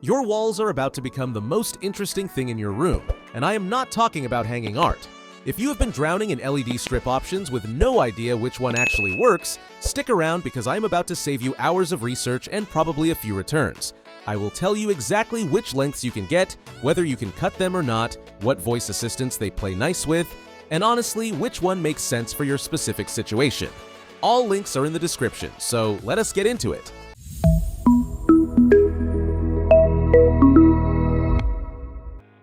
Your walls are about to become the most interesting thing in your room, and I am not talking about hanging art. If you have been drowning in LED strip options with no idea which one actually works, stick around because I am about to save you hours of research and probably a few returns. I will tell you exactly which lengths you can get, whether you can cut them or not, what voice assistants they play nice with, and honestly, which one makes sense for your specific situation. All links are in the description, so let us get into it.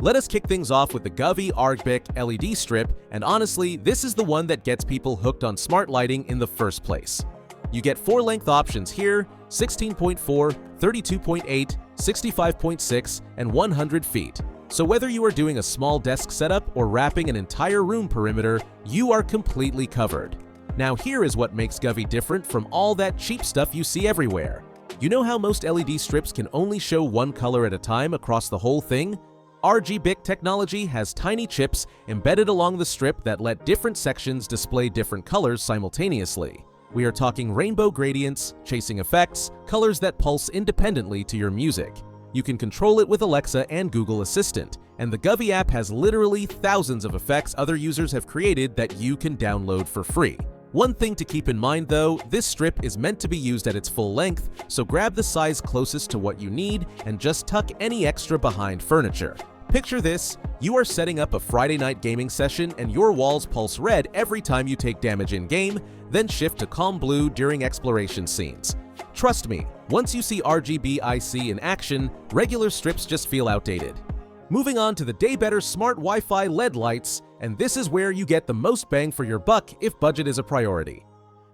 Let us kick things off with the Govee RGBIC LED strip, and honestly, this is the one that gets people hooked on smart lighting in the first place. You get 4 length options here: 16.4, 32.8, 65.6, and 100 feet. So whether you are doing a small desk setup or wrapping an entire room perimeter, you are completely covered. Now here is what makes Govee different from all that cheap stuff you see everywhere. You know how most LED strips can only show one color at a time across the whole thing? RGBIC technology has tiny chips embedded along the strip that let different sections display different colors simultaneously. We are talking rainbow gradients, chasing effects, colors that pulse independently to your music. You can control it with Alexa and Google Assistant, and the Govee app has literally thousands of effects other users have created that you can download for free. One thing to keep in mind though, this strip is meant to be used at its full length, so grab the size closest to what you need and just tuck any extra behind furniture. Picture this: you are setting up a Friday night gaming session and your walls pulse red every time you take damage in-game, then shift to calm blue during exploration scenes. Trust me, once you see RGBIC in action, regular strips just feel outdated. Moving on to the Daybetter Smart Wi-Fi LED lights, and this is where you get the most bang for your buck if budget is a priority.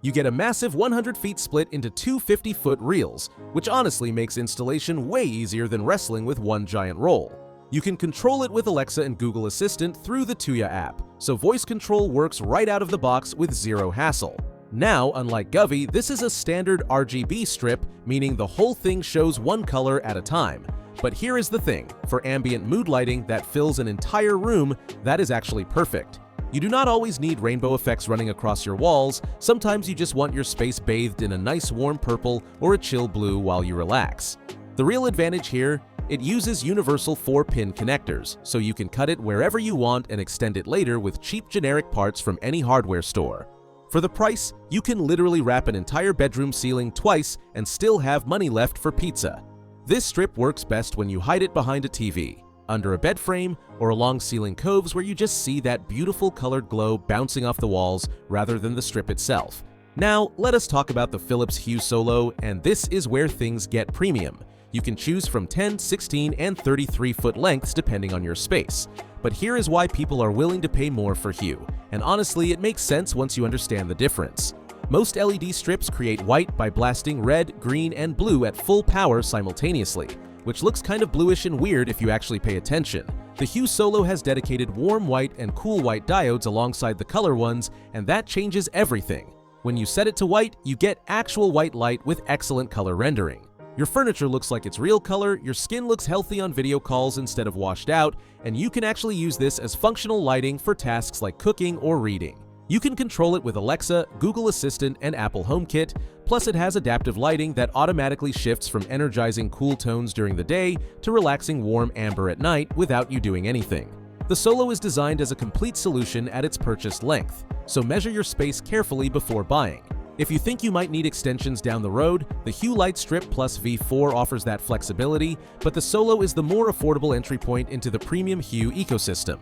You get a massive 100 feet split into two 50-foot reels, which honestly makes installation way easier than wrestling with one giant roll. You can control it with Alexa and Google Assistant through the Hue app, so voice control works right out of the box with zero hassle. Now, unlike Govee, this is a standard RGB strip, meaning the whole thing shows one color at a time. But here is the thing: for ambient mood lighting that fills an entire room, that is actually perfect. You do not always need rainbow effects running across your walls. Sometimes you just want your space bathed in a nice warm purple or a chill blue while you relax. The real advantage here: it uses universal 4-pin connectors, so you can cut it wherever you want and extend it later with cheap generic parts from any hardware store. For the price, you can literally wrap an entire bedroom ceiling twice and still have money left for pizza. This strip works best when you hide it behind a TV, under a bed frame, or along ceiling coves where you just see that beautiful colored glow bouncing off the walls rather than the strip itself. Now, let us talk about the Philips Hue Solo, and this is where things get premium. You can choose from 10, 16, and 33-foot lengths depending on your space. But here is why people are willing to pay more for Hue, and honestly, it makes sense once you understand the difference. Most LED strips create white by blasting red, green, and blue at full power simultaneously, which looks kind of bluish and weird if you actually pay attention. The Hue Solo has dedicated warm white and cool white diodes alongside the color ones, and that changes everything. When you set it to white, you get actual white light with excellent color rendering. Your furniture looks like it's real color, your skin looks healthy on video calls instead of washed out, and you can actually use this as functional lighting for tasks like cooking or reading. You can control it with Alexa, Google Assistant, and Apple HomeKit, plus it has adaptive lighting that automatically shifts from energizing cool tones during the day to relaxing warm amber at night without you doing anything. The Solo is designed as a complete solution at its purchased length, so measure your space carefully before buying. If you think you might need extensions down the road, the Hue Light Strip Plus V4 offers that flexibility, but the Solo is the more affordable entry point into the premium Hue ecosystem.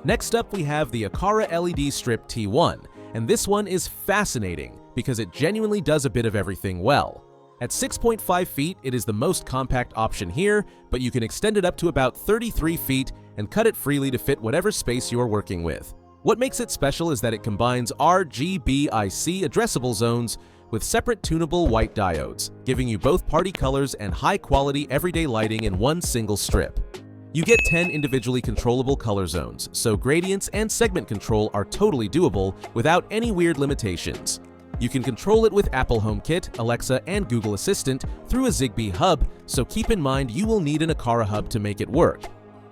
Next up, we have the Aqara LED Strip T1, and this one is fascinating because it genuinely does a bit of everything well. At 6.5 feet, it is the most compact option here, but you can extend it up to about 33 feet and cut it freely to fit whatever space you're working with. What makes it special is that it combines RGBIC addressable zones with separate tunable white diodes, giving you both party colors and high-quality everyday lighting in one single strip. You get 10 individually controllable color zones, so gradients and segment control are totally doable without any weird limitations. You can control it with Apple HomeKit, Alexa, and Google Assistant through a Zigbee hub, so keep in mind you will need an Aqara hub to make it work.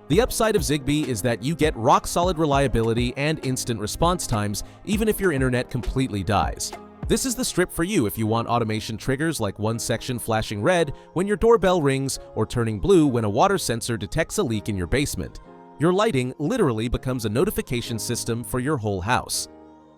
The upside of Zigbee is that you get rock-solid reliability and instant response times even if your internet completely dies. This is the strip for you if you want automation triggers like one section flashing red when your doorbell rings or turning blue when a water sensor detects a leak in your basement. Your lighting literally becomes a notification system for your whole house.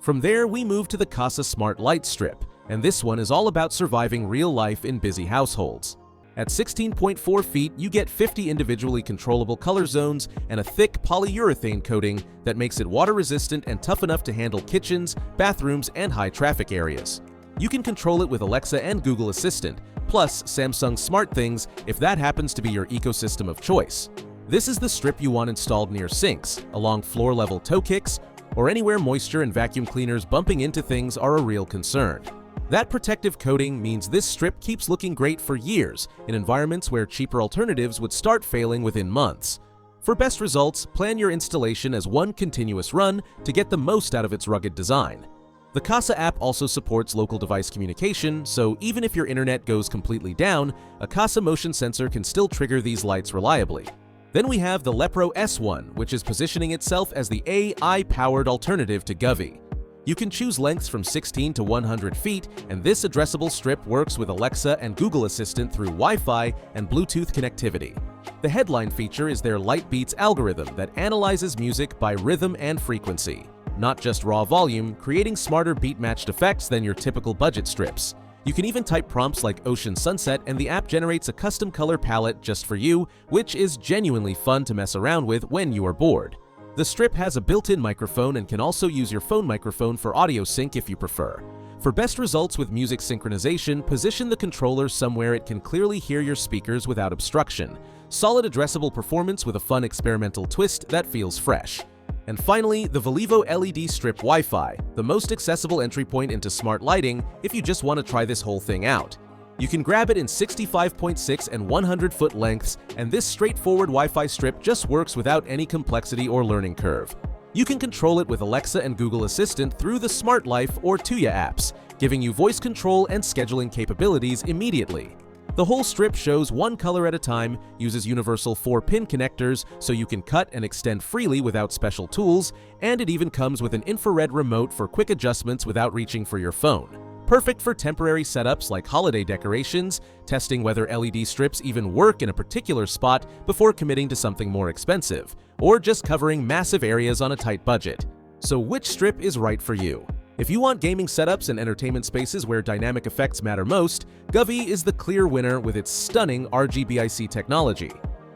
From there, we move to the Kasa Smart Light Strip, and this one is all about surviving real life in busy households. At 16.4 feet, you get 50 individually controllable color zones and a thick polyurethane coating that makes it water-resistant and tough enough to handle kitchens, bathrooms, and high-traffic areas. You can control it with Alexa and Google Assistant, plus Samsung SmartThings if that happens to be your ecosystem of choice. This is the strip you want installed near sinks, along floor-level toe kicks, or anywhere moisture and vacuum cleaners bumping into things are a real concern. That protective coating means this strip keeps looking great for years in environments where cheaper alternatives would start failing within months. For best results, plan your installation as one continuous run to get the most out of its rugged design. The Kasa app also supports local device communication, so even if your internet goes completely down, a Kasa motion sensor can still trigger these lights reliably. Then we have the Lepro S1, which is positioning itself as the AI-powered alternative to Govee. You can choose lengths from 16 to 100 feet, and this addressable strip works with Alexa and Google Assistant through Wi-Fi and Bluetooth connectivity. The headline feature is their Light Beats algorithm that analyzes music by rhythm and frequency, not just raw volume, creating smarter beat-matched effects than your typical budget strips. You can even type prompts like Ocean Sunset, and the app generates a custom color palette just for you, which is genuinely fun to mess around with when you are bored. The strip has a built-in microphone and can also use your phone microphone for audio sync if you prefer. For best results with music synchronization, position the controller somewhere it can clearly hear your speakers without obstruction. Solid addressable performance with a fun experimental twist that feels fresh. And finally, the Volivo LED strip Wi-Fi, the most accessible entry point into smart lighting if you just want to try this whole thing out. You can grab it in 65.6 and 100-foot lengths, and this straightforward Wi-Fi strip just works without any complexity or learning curve. You can control it with Alexa and Google Assistant through the Smart Life or Tuya apps, giving you voice control and scheduling capabilities immediately. The whole strip shows one color at a time, uses universal 4-pin connectors so you can cut and extend freely without special tools, and it even comes with an infrared remote for quick adjustments without reaching for your phone. Perfect for temporary setups like holiday decorations, testing whether LED strips even work in a particular spot before committing to something more expensive, or just covering massive areas on a tight budget. So which strip is right for you? If you want gaming setups and entertainment spaces where dynamic effects matter most, Govee is the clear winner with its stunning RGBIC technology.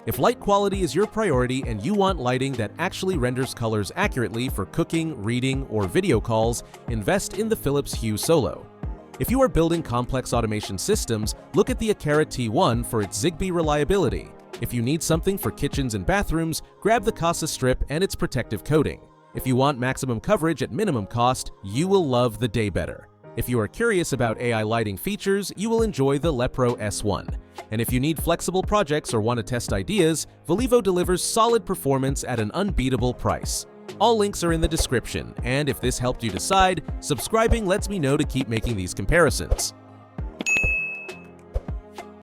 If light quality is your priority and you want lighting that actually renders colors accurately for cooking, reading, or video calls, invest in the Philips Hue Solo. If you are building complex automation systems, look at the Aqara T1 for its Zigbee reliability. If you need something for kitchens and bathrooms, grab the Kasa strip and its protective coating. If you want maximum coverage at minimum cost, you will love the Daybetter. If you are curious about AI lighting features, you will enjoy the Lepro S1. And if you need flexible projects or want to test ideas, Volivo delivers solid performance at an unbeatable price. All links are in the description, and if this helped you decide, subscribing lets me know to keep making these comparisons.